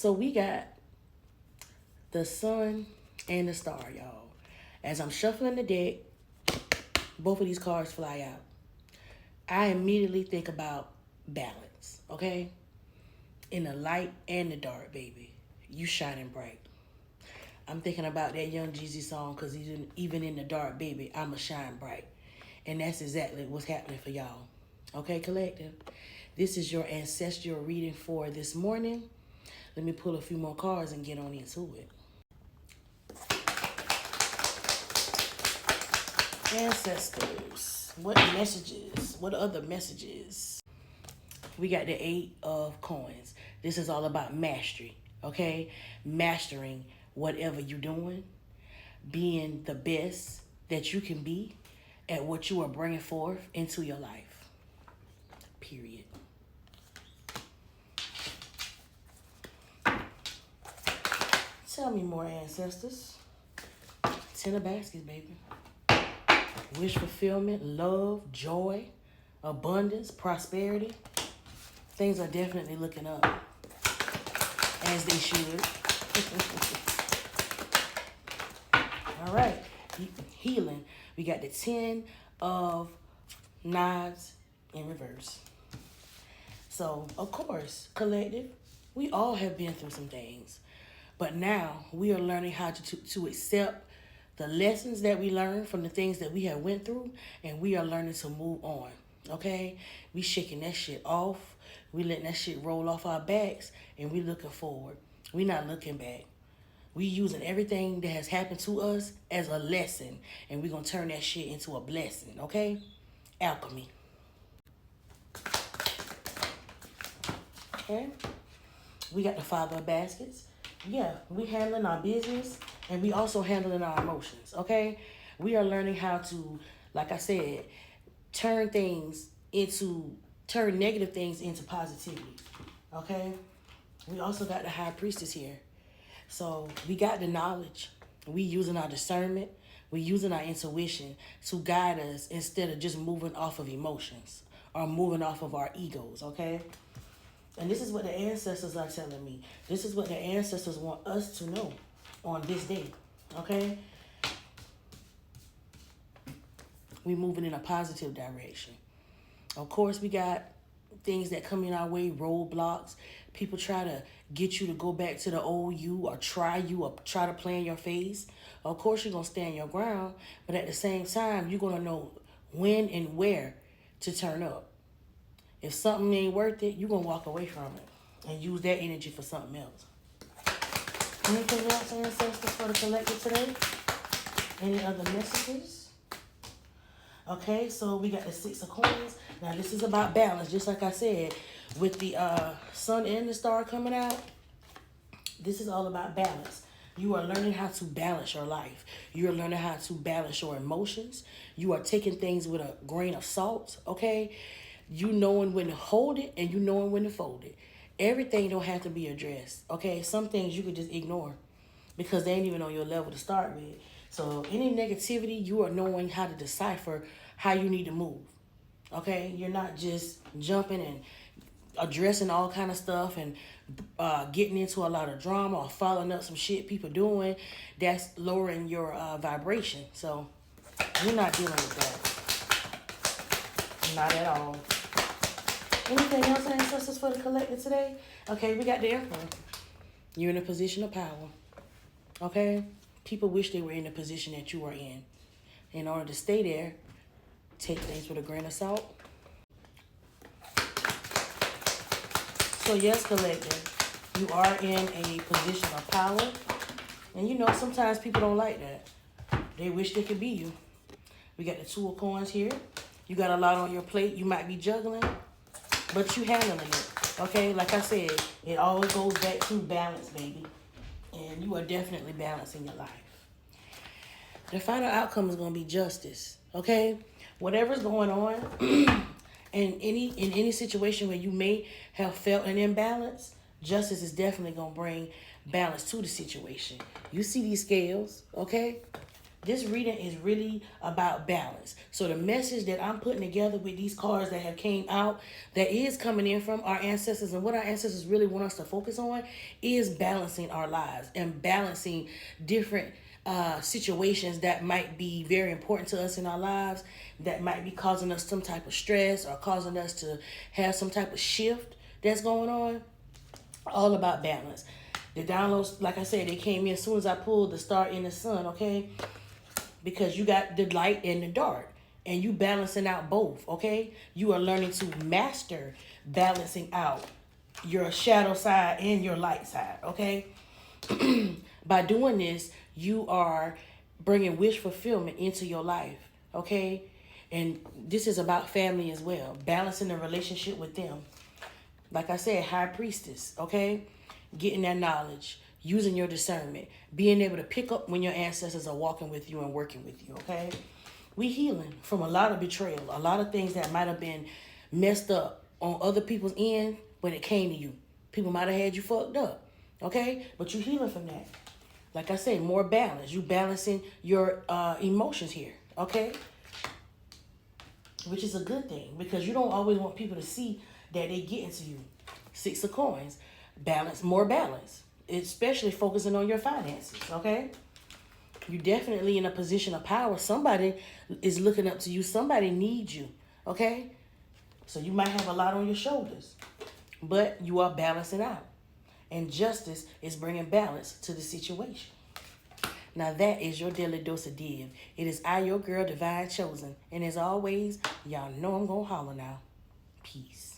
So we got the sun and the star, y'all. As I'm shuffling the deck, both of these cards fly out. I immediately think about balance, okay? In the light and the dark, baby. You shining bright. I'm thinking about that Young Jeezy song, because even in the dark, baby, I'ma shine bright. And that's exactly what's happening for y'all. Okay, collective? This is your ancestral reading for this morning. Let me pull a few more cards and get on into it. Ancestors. What messages? What other messages? We got the 8 of coins. This is all about mastery, okay? Mastering whatever you're doing. Being the best that you can be at what you are bringing forth into your life. Period. Tell me more, ancestors. 10 of baskets, baby. Wish fulfillment, love, joy, abundance, prosperity. Things are definitely looking up, as they should. All right, healing. We got the 10 of knives in reverse. So, of course, collective, we all have been through some things. But now we are learning how to accept the lessons that we learned from the things that we have went through, and we are learning to move on, okay? We shaking that shit off. We letting that shit roll off our backs, and we looking forward. We not looking back. We using everything that has happened to us as a lesson, and we going to turn that shit into a blessing, okay? Alchemy. Okay? We got the Father of Baskets. Yeah, we handling our business, and we also handling our emotions, okay? We are learning how to, like I said, turn negative things into positivity, okay? We also got the High Priestess here. So we got the knowledge. We using our discernment. We using our intuition to guide us instead of just moving off of emotions or moving off of our egos, okay? And this is what the ancestors are telling me. This is what the ancestors want us to know on this day, okay? We moving in a positive direction. Of course, we got things that come in our way, roadblocks. People try to get you to go back to the old you or try to play in your face. Of course, you're going to stand your ground, but at the same time, you're going to know when and where to turn up. If something ain't worth it, you're going to walk away from it and use that energy for something else. Anything else, ancestors, for the collective today? Any other messages? Okay, so we got the 6 of coins. Now, this is about balance, just like I said. With the sun and the star coming out, this is all about balance. You are learning how to balance your life. You are learning how to balance your emotions. You are taking things with a grain of salt, okay? You knowing when to hold it and you knowing when to fold it. Everything don't have to be addressed, okay? Some things you could just ignore because they ain't even on your level to start with. So any negativity, you are knowing how to decipher how you need to move, okay? You're not just jumping and addressing all kind of stuff and getting into a lot of drama or following up some shit people doing. That's lowering your vibration. So you're not dealing with that. Not at all. Anything else, ancestors, for the collective today? Okay, we got the Emperor. You're in a position of power. Okay? People wish they were in the position that you are in. In order to stay there, take things with a grain of salt. So yes, collective, you are in a position of power. And you know, sometimes people don't like that. They wish they could be you. We got the 2 of coins here. You got a lot on your plate. You might be juggling, but you handling it. Okay, like I said, it always goes back to balance, baby. And you are definitely balancing your life. The final outcome is going to be justice. Okay, whatever's going on, in any situation where you may have felt an imbalance, justice is definitely going to bring balance to the situation. You see these scales, okay? This reading is really about balance. So the message that I'm putting together with these cards that have came out, that is coming in from our ancestors, and what our ancestors really want us to focus on is balancing our lives and balancing different situations that might be very important to us in our lives, that might be causing us some type of stress or causing us to have some type of shift that's going on. All about balance. The downloads, like I said, they came in as soon as I pulled the star in the sun, okay? Because you got the light and the dark, and you balancing out both, okay? You are learning to master balancing out your shadow side and your light side, okay? By doing this, you are bringing wish fulfillment into your life, okay? And this is about family as well, balancing the relationship with them. Like I said, high priestess, okay? Getting that knowledge, using your discernment, being able to pick up when your ancestors are walking with you and working with you, okay? We healing from a lot of betrayal, a lot of things that might have been messed up on other people's end when it came to you. People might have had you fucked up, okay? But you healing from that. Like I said, more balance. You balancing your emotions here, okay? Which is a good thing, because you don't always want people to see that they get into you. Six of Coins. Balance, more balance. Especially focusing on your finances, okay? You're definitely in a position of power. Somebody is looking up to you. Somebody needs you, okay? So you might have a lot on your shoulders, but you are balancing out. And justice is bringing balance to the situation. Now that is your daily dose of div. It is I, your girl, Divine Chosen. And as always, y'all know I'm going to holler now. Peace.